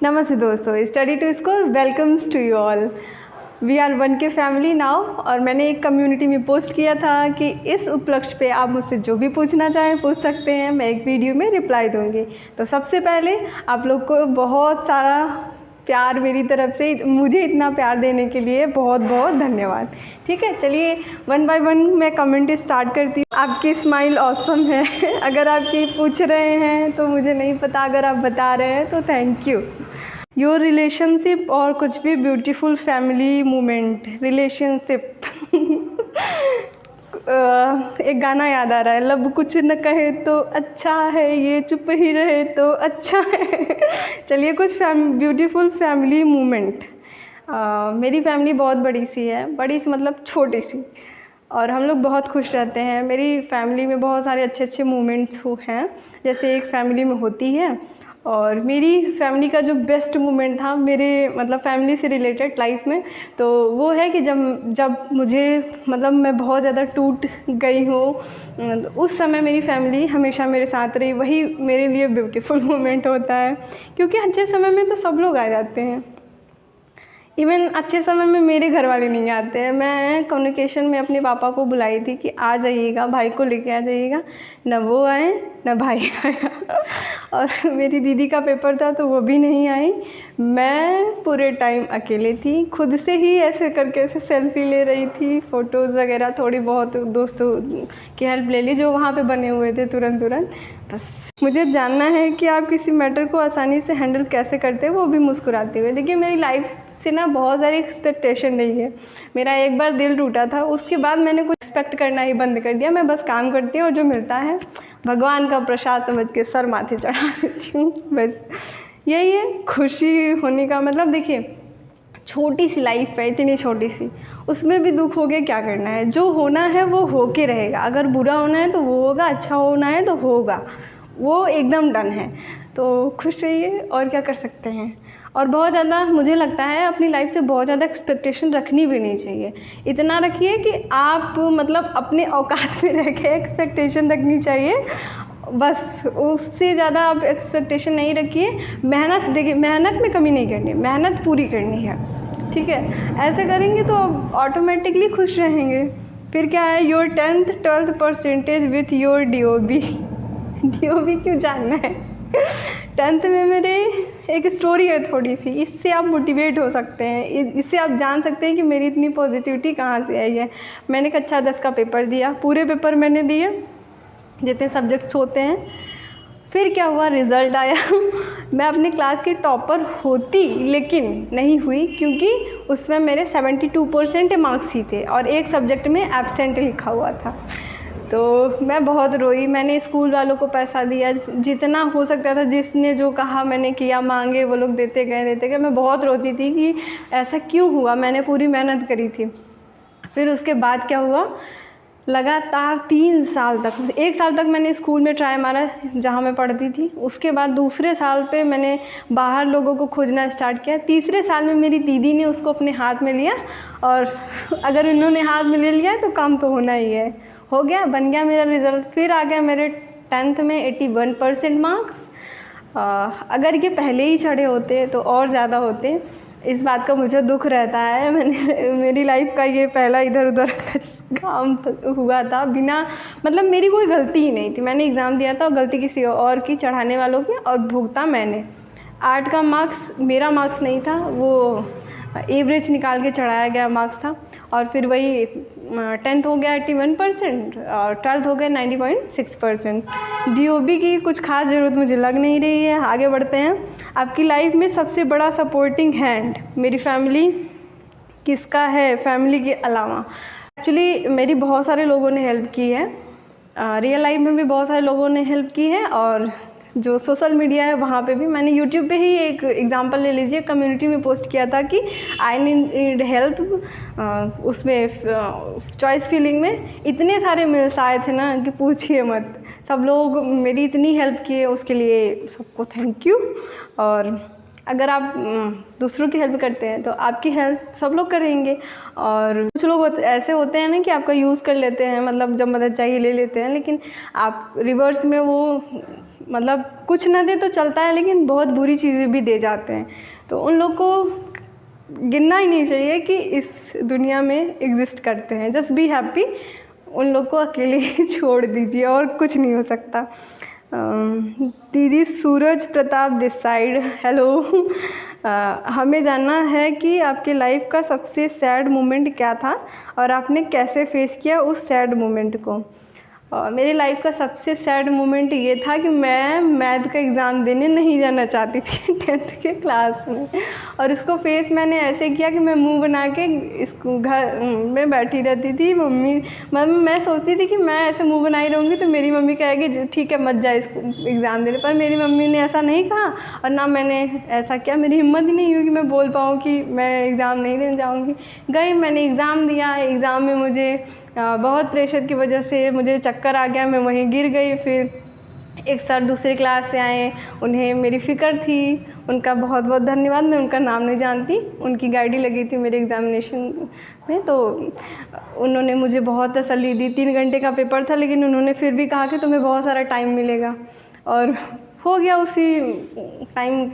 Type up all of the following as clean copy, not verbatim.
नमस्ते दोस्तों, study to score welcomes to you all. We are one K family now. और मैंने एक कम्युनिटी में पोस्ट किया था कि इस उपलक्ष्य पे आप मुझसे जो भी पूछना चाहें पूछ सकते हैं, मैं एक वीडियो में रिप्लाई दूंगी। तो सबसे पहले आप लोग को बहुत सारा प्यार मेरी तरफ से, मुझे इतना प्यार देने के लिए बहुत बहुत धन्यवाद। ठीक है, चलिए वन बाय वन मैं कमेंट स्टार्ट करती हूँ। आपकी स्माइल ऑसम है। अगर आप ये पूछ रहे हैं तो मुझे नहीं पता, अगर आप बता रहे हैं तो थैंक यू। योर रिलेशनशिप और कुछ भी ब्यूटीफुल फैमिली मोमेंट। रिलेशनशिप एक गाना याद आ रहा है, लब कुछ न कहे तो अच्छा है, ये चुप ही रहे तो अच्छा है। चलिए कुछ ब्यूटीफुल फैमिली मोमेंट। मेरी फैमिली बहुत बड़ी सी है, बड़ी सी मतलब छोटी सी, और हम लोग बहुत खुश रहते हैं। मेरी फैमिली में बहुत सारे अच्छे अच्छे मोमेंट्स हैं, जैसे एक फैमिली में होती है। और मेरी फैमिली का जो बेस्ट मोमेंट था मेरे मतलब फैमिली से रिलेटेड लाइफ में, तो वो है कि जब मुझे मतलब मैं बहुत ज़्यादा टूट गई हूँ, उस समय मेरी फैमिली हमेशा मेरे साथ रही। वही मेरे लिए ब्यूटीफुल मोमेंट होता है, क्योंकि अच्छे समय में तो सब लोग आ जाते हैं, इवन अच्छे समय में मेरे घर वाले नहीं आते हैं। मैं कम्युनिकेशन में अपने पापा को बुलाई थी कि आ जाइएगा, भाई को लेके आ जाइएगा, न वो आए न भाई आया। और मेरी दीदी का पेपर था तो वो भी नहीं आई। मैं पूरे टाइम अकेले थी, खुद से ही ऐसे करके ऐसे सेल्फी ले रही थी, फ़ोटोज़ वगैरह थोड़ी बहुत दोस्तों की हेल्प ले ली जो वहाँ पे बने हुए थे तुरंत। बस मुझे जानना है कि आप किसी मैटर को आसानी से हैंडल कैसे करते हैं, वो भी मुस्कुराते हुए। देखिए मेरी लाइफ से ना बहुत सारी एक्सपेक्टेशन नहीं है। मेरा एक बार दिल टूटा था, उसके बाद मैंने कुछ एक्सपेक्ट करना ही बंद कर दिया। मैं बस काम करती हूँ और जो मिलता है भगवान का प्रसाद समझ के सर माथे चढ़ा देती हूँ। बस यही है खुशी होने का मतलब। देखिए छोटी सी लाइफ है, इतनी छोटी सी, उसमें भी दुख हो गया, क्या करना है, जो होना है वो हो के रहेगा। अगर बुरा होना है तो वो होगा, अच्छा होना है तो होगा, वो एकदम डन है। तो खुश रहिए, और क्या कर सकते हैं। और बहुत ज़्यादा मुझे लगता है अपनी लाइफ से बहुत ज़्यादा एक्सपेक्टेशन रखनी भी नहीं चाहिए। इतना रखिए कि आप मतलब अपने औकात में रह के एक्सपेक्टेशन रखनी चाहिए, बस उससे ज़्यादा आप एक्सपेक्टेशन नहीं रखिए। मेहनत, देखिए मेहनत में कमी नहीं करनी है, मेहनत पूरी करनी है। ठीक है, ऐसे करेंगे तो ऑटोमेटिकली खुश रहेंगे। फिर क्या है, your 10th 12th percentage with your DOB। DOB क्यों जानना है? 10th में मेरे एक स्टोरी है थोड़ी सी, इससे आप मोटिवेट हो सकते हैं, इससे आप जान सकते हैं कि मेरी इतनी पॉजिटिविटी कहाँ से आई है। मैंने कक्षा 10 का पेपर दिया, पूरे पेपर मैंने दिए जितने सब्जेक्ट्स होते हैं। फिर क्या हुआ, रिज़ल्ट आया। मैं अपनी क्लास की टॉपर होती लेकिन नहीं हुई, क्योंकि उसमें मेरे 72% मार्क्स ही थे और एक सब्जेक्ट में एब्सेंट लिखा हुआ था। तो मैं बहुत रोई, मैंने स्कूल वालों को पैसा दिया, जितना हो सकता था, जिसने जो कहा मैंने किया, मांगे वो लोग देते गए। मैं बहुत रोती थी कि ऐसा क्यों हुआ, मैंने पूरी मेहनत करी थी। फिर उसके बाद क्या हुआ, लगातार 3 साल तक, 1 साल तक मैंने स्कूल में ट्राई मारा जहाँ मैं पढ़ती थी। उसके बाद दूसरे साल पे मैंने बाहर लोगों को खोजना स्टार्ट किया। तीसरे साल में मेरी दीदी ने उसको अपने हाथ में लिया, और अगर उन्होंने हाथ में ले लिया तो काम तो होना ही है। हो गया, बन गया मेरा रिज़ल्ट। फिर आ गया मेरे 10th में 81% मार्क्स। अगर ये पहले ही चढ़े होते तो और ज़्यादा होते, इस बात का मुझे दुख रहता है। मेरी लाइफ का ये पहला इधर उधर का काम हुआ था, बिना मतलब मेरी कोई गलती ही नहीं थी। मैंने एग्ज़ाम दिया था और गलती किसी और की, चढ़ाने वालों की, और भुगता मैंने। आर्ट का मार्क्स मेरा मार्क्स नहीं था, वो एवरेज निकाल के चढ़ाया गया मार्क्स था। और फिर वही 10th हो गया 81% और 12th हो गया 90.6%। DOB की कुछ खास ज़रूरत मुझे लग नहीं रही है। आगे बढ़ते हैं। आपकी लाइफ में सबसे बड़ा सपोर्टिंग हैंड। मेरी फैमिली किसका है फैमिली के अलावा? एक्चुअली मेरी बहुत सारे लोगों ने हेल्प की है, रियल लाइफ में भी बहुत सारे लोगों ने हेल्प की है, और जो सोशल मीडिया है वहाँ पे भी। मैंने यूट्यूब पे ही एक एग्जांपल ले लीजिए, कम्युनिटी में पोस्ट किया था कि आई नीड हेल्प, उसमें चॉइस फीलिंग में इतने सारे मेल्स आए थे ना कि पूछिए मत। सब लोग मेरी इतनी हेल्प किए, उसके लिए सबको थैंक यू। और अगर आप दूसरों की हेल्प करते हैं तो आपकी हेल्प सब लोग करेंगे। और कुछ लोग ऐसे होते हैं ना कि आपका यूज़ कर लेते हैं, मतलब जब मदद चाहिए ले लेते हैं, लेकिन आप रिवर्स में वो मतलब कुछ ना दे तो चलता है, लेकिन बहुत बुरी चीज़ें भी दे जाते हैं। तो उन लोग को गिनना ही नहीं चाहिए कि इस दुनिया में एग्जिस्ट करते हैं। जस्ट बी हैप्पी, उन लोग को अकेले ही छोड़ दीजिए, और कुछ नहीं हो सकता। दीदी सूरज प्रताप दिस साइड, हेलो। हमें जानना है कि आपके लाइफ का सबसे सैड मोमेंट क्या था और आपने कैसे फेस किया उस सैड मोमेंट को। और मेरी लाइफ का सबसे सैड मोमेंट ये था कि मैं मैथ का एग्ज़ाम देने नहीं जाना चाहती थी 10th के क्लास में। और उसको फेस मैंने ऐसे किया कि मैं मुंह बना के इसको घर में बैठी रहती थी। मम्मी मैं सोचती थी कि मैं ऐसे मुंह बनाई रहूँगी तो मेरी मम्मी कहेगी ठीक है मत जा इसको एग्ज़ाम देने, पर मेरी मम्मी ने ऐसा नहीं कहा और ना मैंने ऐसा किया। मेरी हिम्मत ही नहीं हुई कि मैं बोल पाऊँ कि मैं एग्ज़ाम नहीं देने जाऊँगी। गई, मैंने एग्ज़ाम दिया। एग्ज़ाम में मुझे बहुत प्रेशर की वजह से मुझे चक्कर आ गया, मैं वहीं गिर गई। फिर एक सर दूसरे क्लास से आए, उन्हें मेरी फ़िक्र थी, उनका बहुत बहुत धन्यवाद। मैं उनका नाम नहीं जानती, उनकी गाइड लगी थी मेरे एग्ज़ामिनेशन में, तो उन्होंने मुझे बहुत तसल्ली दी। 3 घंटे का पेपर था, लेकिन उन्होंने फिर भी कहा कि तुम्हें बहुत सारा टाइम मिलेगा, और हो गया उसी टाइम।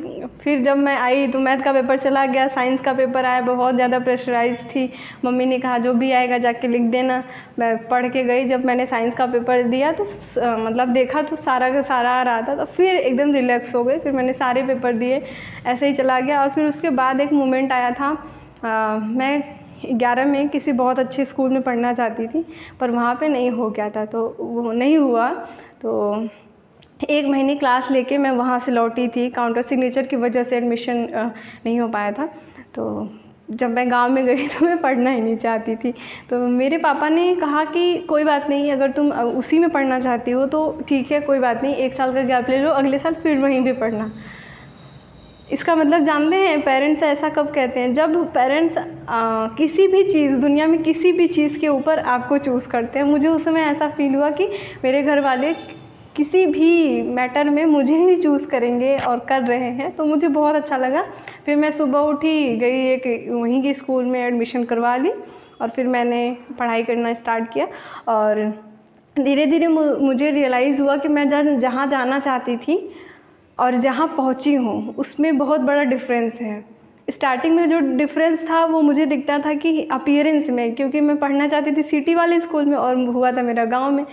फिर जब मैं आई तो मैथ का पेपर चला गया, साइंस का पेपर आया, बहुत ज़्यादा प्रेशराइज थी। मम्मी ने कहा जो भी आएगा जाके लिख देना। मैं पढ़ के गई। जब मैंने साइंस का पेपर दिया तो मतलब देखा तो सारा का सारा आ रहा था, तो फिर एकदम रिलैक्स हो गई। फिर मैंने सारे पेपर दिए, ऐसे ही चला गया। और फिर उसके बाद एक मोमेंट आया था, मैं 11 में किसी बहुत अच्छे स्कूल में पढ़ना चाहती थी, पर वहाँ पे नहीं हो गया था, तो वो नहीं हुआ। तो 1 महीने क्लास लेके मैं वहाँ से लौटी थी। काउंटर सिग्नेचर की वजह से एडमिशन नहीं हो पाया था। तो जब मैं गांव में गई तो मैं पढ़ना ही नहीं चाहती थी। तो मेरे पापा ने कहा कि कोई बात नहीं, अगर तुम उसी में पढ़ना चाहती हो तो ठीक है, कोई बात नहीं, 1 साल का गैप ले लो, अगले साल फिर वहीं पे पढ़ना। इसका मतलब जानते हैं पेरेंट्स ऐसा कब कहते हैं, जब पेरेंट्स किसी भी चीज़ दुनिया में किसी भी चीज़ के ऊपर आपको चूज़ करते हैं। मुझे उस समय ऐसा फील हुआ कि मेरे घर वाले किसी भी मैटर में मुझे ही चूज़ करेंगे और कर रहे हैं, तो मुझे बहुत अच्छा लगा। फिर मैं सुबह उठी, गई एक वहीं के स्कूल में एडमिशन करवा ली, और फिर मैंने पढ़ाई करना स्टार्ट किया। और धीरे धीरे मुझे रियलाइज़ हुआ कि मैं जहाँ जाना चाहती थी और जहाँ पहुँची हूँ उसमें बहुत बड़ा डिफरेंस है। स्टार्टिंग में जो डिफरेंस था वो मुझे दिखता था कि अपीयरेंस में, क्योंकि मैं पढ़ना चाहती थी सिटी वाले स्कूल में और हुआ था मेरा गांव में।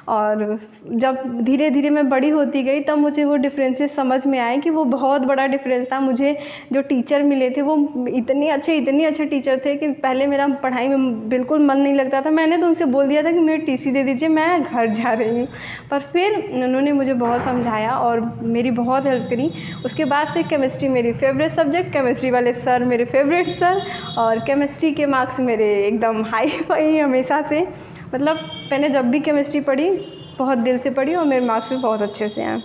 और जब धीरे धीरे मैं बड़ी होती गई तब मुझे वो डिफरेंसेस समझ में आए कि वो बहुत बड़ा डिफरेंस था। मुझे जो टीचर मिले थे वो इतने अच्छे टीचर थे कि पहले मेरा पढ़ाई में बिल्कुल मन नहीं लगता था। मैंने तो उनसे बोल दिया था कि मुझे टीसी दे दीजिए, मैं घर जा रही हूँ। पर फिर उन्होंने मुझे बहुत समझाया और मेरी बहुत हेल्प करी। उसके बाद से केमिस्ट्री मेरी फेवरेट सब्जेक्ट, केमिस्ट्री वाले सर मेरे फेवरेट सर, और केमिस्ट्री के मार्क्स मेरे एकदम हाई फाई हमेशा से। मतलब मैंने जब भी केमिस्ट्री पढ़ी बहुत दिल से पढ़ी और मेरे मार्क्स भी बहुत अच्छे से आए।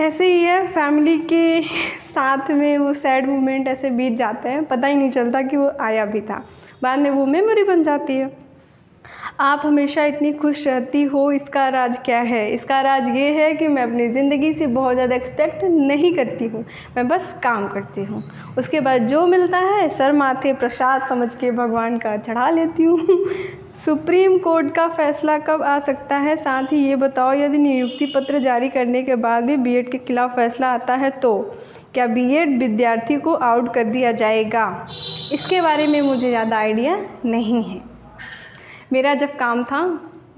ऐसे ही है, फैमिली के साथ में वो सैड मोमेंट ऐसे बीत जाते हैं, पता ही नहीं चलता कि वो आया भी था, बाद में वो मेमोरी बन जाती है। आप हमेशा इतनी खुश रहती हो, इसका राज क्या है? इसका राज ये है कि मैं अपनी ज़िंदगी से बहुत ज़्यादा एक्सपेक्ट नहीं करती हूँ, मैं बस काम करती हूँ। उसके बाद जो मिलता है सर माथे प्रसाद समझ के भगवान का चढ़ा लेती हूँ। सुप्रीम कोर्ट का फैसला कब आ सकता है? साथ ही ये बताओ, यदि नियुक्ति पत्र जारी करने के बाद भी बीएड के खिलाफ फैसला आता है तो क्या बीएड विद्यार्थी को आउट कर दिया जाएगा? इसके बारे में मुझे ज़्यादा आइडिया नहीं है। मेरा जब काम था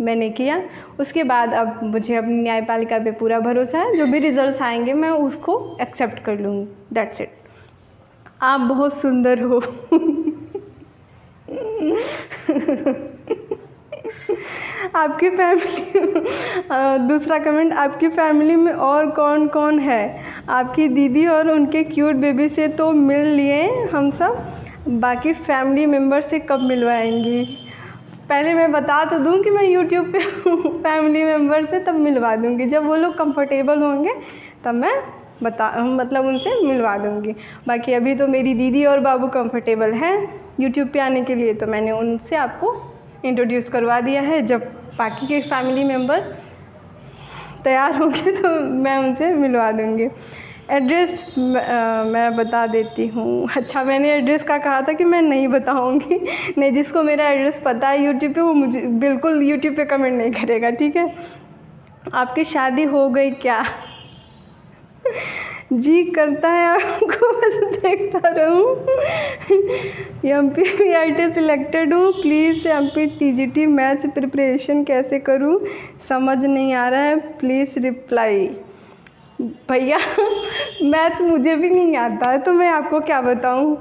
मैंने किया, उसके बाद अब मुझे अपनी न्यायपालिका पे पूरा भरोसा है। जो भी रिजल्ट्स आएंगे मैं उसको एक्सेप्ट कर लूँगी, दैट्स इट। आप बहुत सुंदर हो। आपकी फैमिली दूसरा कमेंट, आपकी फैमिली में और कौन कौन है? आपकी दीदी और उनके क्यूट बेबी से तो मिल लिए हम सब, बाकी फैमिली मेम्बर से कब मिलवाएंगी? पहले मैं बता तो दूं कि मैं यूट्यूब पे फैमिली मेम्बर से तब मिलवा दूंगी, जब वो लोग कंफर्टेबल होंगे तब मैं मतलब उनसे मिलवा दूंगी। बाकी अभी तो मेरी दीदी और बाबू कंफर्टेबल हैं यूट्यूब पे आने के लिए, तो मैंने उनसे आपको इंट्रोड्यूस करवा दिया है। जब बाकी के फैमिली मेम्बर तैयार होंगे तो मैं उनसे मिलवा दूंगी। एड्रेस मैं बता देती हूँ। अच्छा, मैंने एड्रेस का कहा था कि मैं नहीं बताऊँगी। नहीं, जिसको मेरा एड्रेस पता है यूट्यूब पे वो मुझे बिल्कुल यूट्यूब पे कमेंट नहीं करेगा, ठीक है। आपकी शादी हो गई क्या? जी करता है आपको बस देखता रहूं। MPPIT सिलेक्टेड हूँ, प्लीज़ MPTGT मैथ्स प्रिपरेशन कैसे करूँ, समझ नहीं आ रहा है, प्लीज़ रिप्लाई। भैया मैथ्स मुझे भी नहीं आता है तो मैं आपको क्या बताऊँ।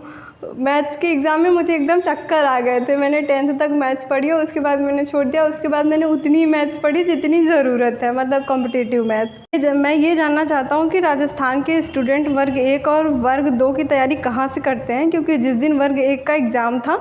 मैथ्स के एग्ज़ाम में मुझे एकदम चक्कर आ गए थे। मैंने 10th तक मैथ्स पढ़ी और उसके बाद मैंने छोड़ दिया। उसके बाद मैंने उतनी ही मैथ्स पढ़ी जितनी ज़रूरत है, मतलब कॉम्पिटिटिव मैथ्स। जब मैं ये जानना चाहता हूँ कि राजस्थान के स्टूडेंट वर्ग 1 और वर्ग 2 की तैयारी कहाँ से करते हैं, क्योंकि जिस दिन वर्ग 1 का एग्ज़ाम था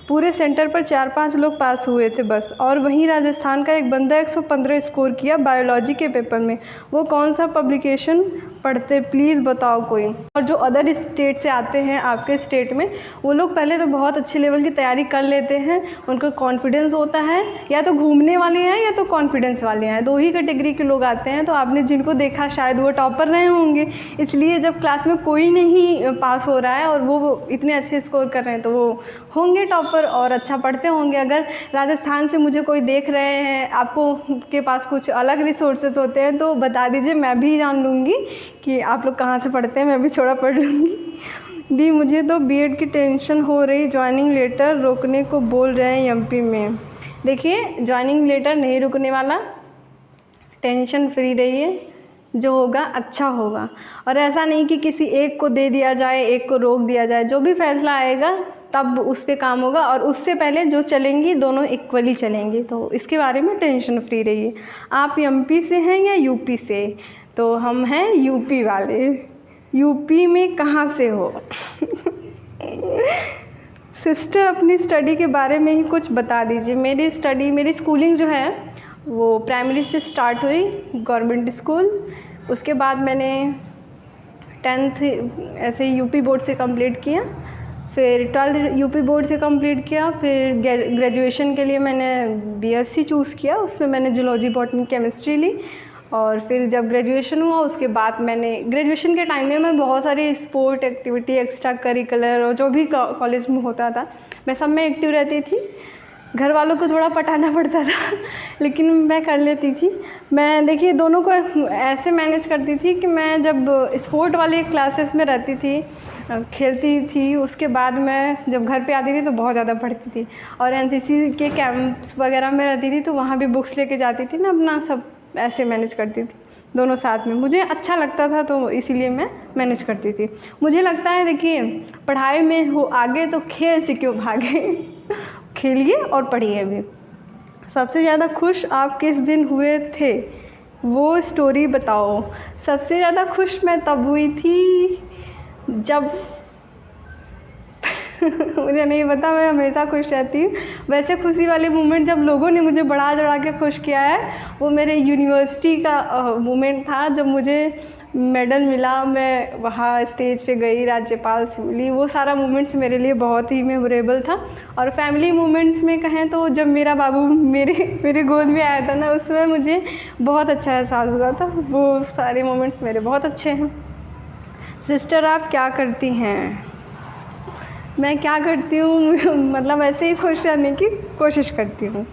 पूरे सेंटर पर 4-5 लोग पास हुए थे बस, और वहीं राजस्थान का एक बंदा 115 स्कोर किया बायोलॉजी के पेपर में। वो कौन सा पब्लिकेशन पढ़ते, प्लीज़ बताओ कोई। और जो अदर स्टेट से आते हैं आपके स्टेट में, वो लोग पहले तो बहुत अच्छे लेवल की तैयारी कर लेते हैं, उनको कॉन्फिडेंस होता है, या तो घूमने वाले हैं या तो कॉन्फिडेंस वाले हैं, दो ही कैटेगरी के लोग आते हैं। तो आपने जिनको देखा शायद वो टॉपर रहे होंगे, इसलिए जब क्लास में कोई नहीं पास हो रहा है और वो इतने अच्छे स्कोर कर रहे हैं तो वो होंगे टॉपर और अच्छा पढ़ते होंगे। अगर राजस्थान से मुझे कोई देख रहे हैं, आपको के पास कुछ अलग रिसोर्सेज होते हैं तो बता दीजिए, मैं भी जान लूँगी कि आप लोग कहाँ से पढ़ते हैं, मैं भी थोड़ा पढ़ लूँगी। दी मुझे तो बीएड की टेंशन हो रही, ज्वाइनिंग लेटर रोकने को बोल रहे हैं एमपी में। देखिए, ज्वाइनिंग लेटर नहीं रुकने वाला, टेंशन फ्री रहिए, जो होगा अच्छा होगा। और ऐसा नहीं कि किसी एक को दे दिया जाए, एक को रोक दिया जाए, जो भी फैसला आएगा तब उस पर काम होगा, और उससे पहले जो चलेंगी दोनों इक्वली चलेंगी। तो इसके बारे में टेंशन फ्री रहिए। आप एमपी से हैं या यूपी से? तो हम हैं यूपी वाले। यूपी में कहाँ से हो? सिस्टर, अपनी स्टडी के बारे में ही कुछ बता दीजिए। मेरी स्कूलिंग जो है वो प्राइमरी से स्टार्ट हुई, गवर्नमेंट स्कूल। उसके बाद मैंने 10th ऐसे यूपी बोर्ड से कंप्लीट किया, फिर 12th यूपी बोर्ड से कंप्लीट किया, फिर ग्रेजुएशन के लिए मैंने बीएससी चूज़ किया, उसमें मैंने जूलॉजी बॉटनी केमिस्ट्री ली। और फिर जब ग्रेजुएशन हुआ उसके बाद मैंने ग्रेजुएशन के टाइम में मैं बहुत सारी स्पोर्ट एक्टिविटी, एक्स्ट्रा करिकुलर और जो भी कॉलेज में होता था मैं सब में एक्टिव रहती थी। घर वालों को थोड़ा पटाना पड़ता था लेकिन मैं कर लेती थी। मैं देखिए दोनों को ऐसे मैनेज करती थी कि मैं जब स्पोर्ट वाले क्लासेस में रहती थी, खेलती थी, उसके बाद मैं जब घर पे आती थी तो बहुत ज़्यादा पढ़ती थी। और एनसीसी के कैंप्स वगैरह में रहती थी तो वहाँ भी बुक्स लेके जाती थी, मैं अपना सब ऐसे मैनेज करती थी, दोनों साथ में। मुझे अच्छा लगता था तो इसीलिए मैं मैनेज करती थी। मुझे लगता है देखिए, पढ़ाई में हो आगे तो खेल से क्यों भागे। खेलिए और पढ़िए भी। सबसे ज़्यादा खुश आप किस दिन हुए थे, वो स्टोरी बताओ। सबसे ज़्यादा खुश मैं तब हुई थी जब मुझे नहीं पता, मैं हमेशा खुश रहती हूँ। वैसे खुशी वाले मोमेंट जब लोगों ने मुझे बढ़ा चढ़ा के खुश किया है, वो मेरे यूनिवर्सिटी का मोमेंट था जब मुझे मेडल मिला। मैं वहाँ स्टेज पे गई, राज्यपाल से मिली, वो सारा मोमेंट्स मेरे लिए बहुत ही मेमोरेबल था। और फैमिली मोमेंट्स में कहें तो जब मेरा बाबू मेरे गोद में आया था ना, उसमें मुझे बहुत अच्छा एहसास हुआ था। वो सारे मोमेंट्स मेरे बहुत अच्छे हैं। सिस्टर, आप क्या करती हैं? मैं क्या करती हूँ मतलब ऐसे ही खुश रहने की कोशिश करती हूँ।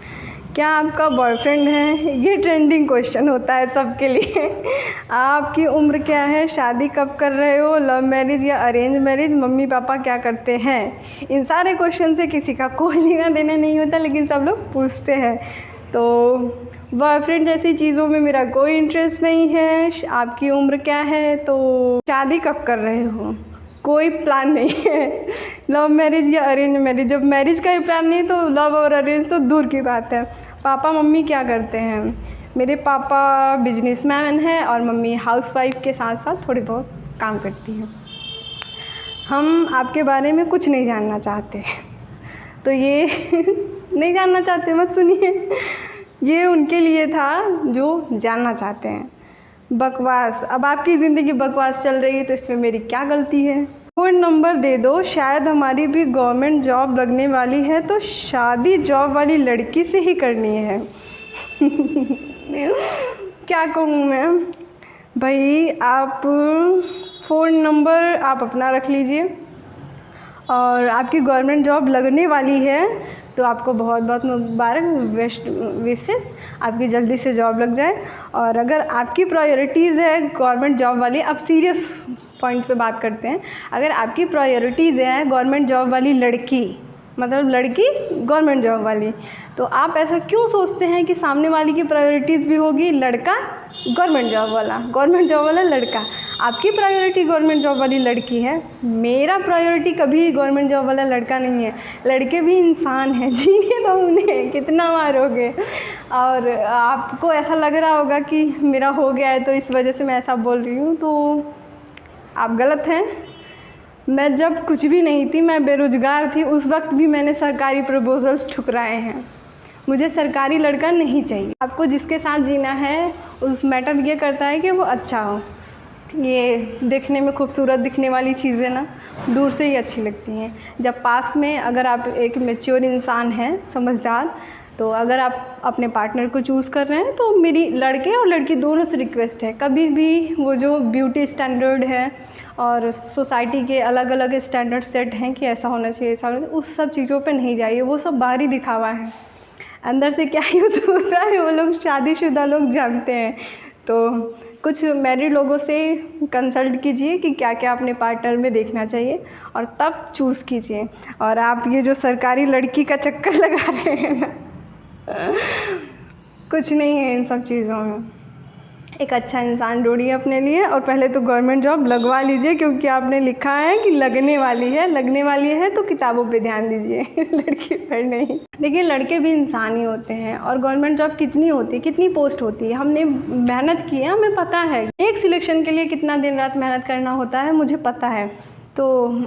क्या आपका बॉयफ्रेंड है? ये ट्रेंडिंग क्वेश्चन होता है सबके लिए। आपकी उम्र क्या है? शादी कब कर रहे हो? लव मैरिज या अरेंज मैरिज? मम्मी पापा क्या करते हैं? इन सारे क्वेश्चन से किसी का कोई लेना देना नहीं होता, लेकिन सब लोग पूछते हैं। तो बॉयफ्रेंड जैसी चीज़ों में मेरा कोई इंटरेस्ट नहीं है। आपकी उम्र क्या है? तो शादी कब कर रहे हो? कोई प्लान नहीं है। लव मैरिज या अरेंज मैरिज? जब मैरिज का ही प्लान नहीं तो लव और अरेंज तो दूर की बात है। पापा मम्मी क्या करते हैं? मेरे पापा बिजनेसमैन हैं और मम्मी हाउसवाइफ के साथ साथ थोड़ी बहुत काम करती हैं। हम आपके बारे में कुछ नहीं जानना चाहते। तो ये नहीं जानना चाहते मत सुनिए, ये उनके लिए था जो जानना चाहते हैं। बकवास, अब आपकी ज़िंदगी बकवास चल रही है तो इसमें मेरी क्या गलती है? फ़ोन नंबर दे दो, शायद हमारी भी गवर्नमेंट जॉब लगने वाली है तो शादी जॉब वाली लड़की से ही करनी है। क्या कहूँ मैं भाई, आप फ़ोन नंबर आप अपना रख लीजिए। और आपकी गवर्नमेंट जॉब लगने वाली है तो आपको बहुत बहुत मुबारक, बेस्ट विशेस, आपकी जल्दी से जॉब लग जाए। और अगर आपकी प्रायोरिटीज़ है गवर्नमेंट जॉब वाली, अब सीरियस पॉइंट पे बात करते हैं। अगर आपकी प्रायोरिटीज़ है गवर्नमेंट जॉब वाली लड़की, मतलब लड़की गवर्नमेंट जॉब वाली, तो आप ऐसा क्यों सोचते हैं कि सामने वाली की प्रायोरिटीज़ भी होगी लड़का गवर्नमेंट जॉब वाला, गवर्नमेंट जॉब वाला लड़का? आपकी प्रायोरिटी गवर्नमेंट जॉब वाली लड़की है, मेरा प्रायोरिटी कभी गवर्नमेंट जॉब वाला लड़का नहीं है। लड़के भी इंसान हैं, जीने दो उन्हें, कितना मारोगे। और आपको ऐसा लग रहा होगा कि मेरा हो गया है तो इस वजह से मैं ऐसा बोल रही हूँ, तो आप गलत हैं। मैं जब कुछ भी नहीं थी, मैं बेरोज़गार थी, उस वक्त भी मैंने सरकारी प्रपोजल्स ठुकराए हैं। मुझे सरकारी लड़का नहीं चाहिए। आपको जिसके साथ जीना है उस मैटर ये करता है कि वो अच्छा हो। ये देखने में खूबसूरत दिखने वाली चीज़ें ना दूर से ही अच्छी लगती हैं। जब पास में अगर आप एक मैच्योर इंसान हैं, समझदार, तो अगर आप अपने पार्टनर को चूज़ कर रहे हैं तो मेरी लड़के और लड़की दोनों से रिक्वेस्ट है, कभी भी वो जो ब्यूटी स्टैंडर्ड है और सोसाइटी के अलग अलग स्टैंडर्ड सेट हैं कि ऐसा होना चाहिए, ऐसा होना चाहिए, उस सब चीज़ों पे नहीं जाइए। वो सब बाहरी दिखावा है, अंदर से क्या यूज़ होता है वो लोग शादीशुदा लोग जानते हैं। तो कुछ मैरिड लोगों से कंसल्ट कीजिए कि क्या क्या अपने पार्टनर में देखना चाहिए और तब चूज़ कीजिए। और आप ये जो सरकारी लड़की का चक्कर लगा रहे हैं ना, कुछ नहीं है इन सब चीज़ों में। एक अच्छा इंसान ढूंढिए अपने लिए और पहले तो गवर्नमेंट जॉब लगवा लीजिए, क्योंकि आपने लिखा है कि लगने वाली है तो किताबों पे ध्यान दीजिए, लड़की पर नहीं। देखिए, लड़के भी इंसान ही होते हैं और गवर्नमेंट जॉब कितनी होती है, कितनी पोस्ट होती है, हमने मेहनत की है, हमें पता है। एक सिलेक्शन के लिए कितना दिन रात मेहनत करना होता है, मुझे पता है। तो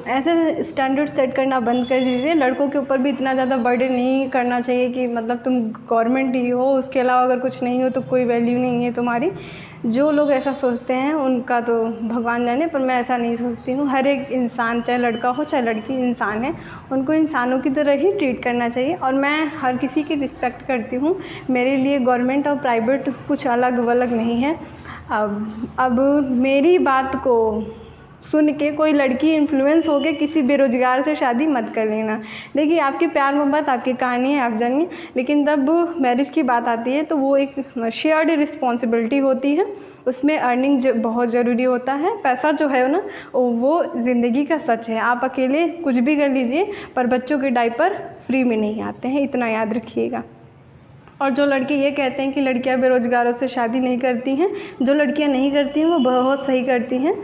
ऐसे स्टैंडर्ड सेट करना बंद कर दीजिए। लड़कों के ऊपर भी इतना ज़्यादा बर्डन नहीं करना चाहिए कि मतलब तुम गवर्नमेंट ही हो, उसके अलावा अगर कुछ नहीं हो तो कोई वैल्यू नहीं है तुम्हारी। जो लोग ऐसा सोचते हैं उनका तो भगवान जाने, पर मैं ऐसा नहीं सोचती हूँ। हर एक इंसान, चाहे लड़का हो चाहे लड़की, इंसान है, उनको इंसानों की तरह ही ट्रीट करना चाहिए। और मैं हर किसी की रिस्पेक्ट करती हूँ। मेरे लिए गवर्नमेंट और प्राइवेट कुछ अलग वलग नहीं है। अब मेरी बात को सुन के कोई लड़की इन्फ्लुएंस हो के किसी बेरोज़गार से शादी मत कर लेना। देखिए, आपकी प्यार मोहब्बत आपकी कहानी है, आप जानिए, लेकिन जब मैरिज की बात आती है तो वो एक शेयर्ड रिस्पॉन्सिबिलिटी होती है। उसमें अर्निंग बहुत ज़रूरी होता है। पैसा जो है ना वो ज़िंदगी का सच है। आप अकेले कुछ भी कर लीजिए, पर बच्चों के डायपर फ्री में नहीं आते हैं, इतना याद रखिएगा। और जो लड़के ये कहते हैं कि लड़कियां बेरोज़गारों से शादी नहीं करती हैं, जो लड़कियां नहीं करती हैं वो बहुत सही करती हैं,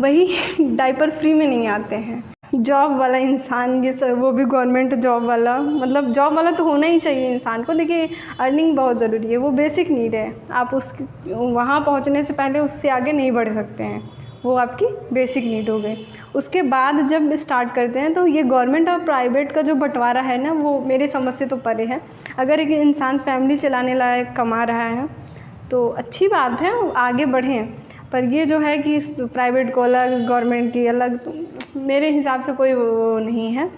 वही डायपर फ्री में नहीं आते हैं। जॉब वाला इंसान, ये सब, वो भी गवर्नमेंट जॉब वाला, मतलब जॉब वाला तो होना ही चाहिए इंसान को। देखिए, अर्निंग बहुत ज़रूरी है, वो बेसिक नीड है। आप वहाँ पहुँचने से पहले उससे आगे नहीं बढ़ सकते हैं, वो आपकी बेसिक नीड हो गई। उसके बाद जब स्टार्ट करते हैं तो ये गवर्नमेंट और प्राइवेट का जो बंटवारा है ना, वो मेरे समझ से तो परे है। अगर एक इंसान फैमिली चलाने लायक कमा रहा है तो अच्छी बात है, आगे बढ़ें। पर ये जो है कि प्राइवेट को अलग, गवर्नमेंट की अलग, तो मेरे हिसाब से कोई वो नहीं है।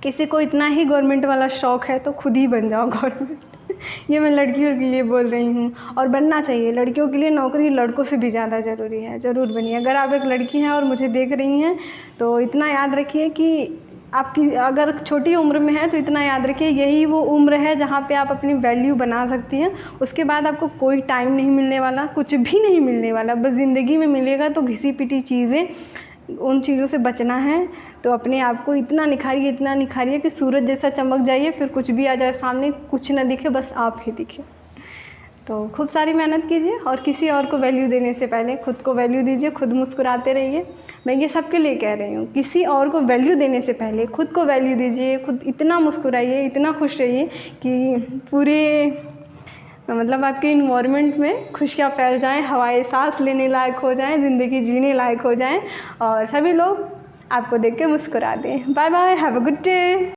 किसी को इतना ही गवर्नमेंट वाला शौक़ है तो खुद ही बन जाओ गवर्नमेंट। ये मैं लड़कियों के लिए बोल रही हूँ, और बनना चाहिए। लड़कियों के लिए नौकरी लड़कों से भी ज़्यादा ज़रूरी है, ज़रूर बनिए। अगर आप एक लड़की हैं और मुझे देख रही हैं तो इतना याद रखिए कि आपकी अगर छोटी उम्र में है तो इतना याद रखिए यही वो उम्र है जहाँ पे आप अपनी वैल्यू बना सकती हैं। उसके बाद आपको कोई टाइम नहीं मिलने वाला, कुछ भी नहीं मिलने वाला। बस ज़िंदगी में मिलेगा तो घिसी पिटी चीज़ें, उन चीज़ों से बचना है। तो अपने आप को इतना निखारिए कि सूरज जैसा चमक जाइए, फिर कुछ भी आ जाए सामने, कुछ ना दिखे, बस आप ही दिखे। तो खूब सारी मेहनत कीजिए और किसी और को वैल्यू देने से पहले खुद को वैल्यू दीजिए, खुद मुस्कुराते रहिए। मैं ये सबके लिए कह रही हूँ, किसी और को वैल्यू देने से पहले खुद को वैल्यू दीजिए। खुद इतना मुस्कुराइए, इतना खुश रहिए कि पूरे मतलब आपके इन्वायरमेंट में खुशियाँ फैल जाएं, हवाएं सांस लेने लायक हो जाएं, ज़िंदगी जीने लायक हो जाएं और सभी लोग आपको देख के मुस्कुरा दें। Bye bye, have a good day.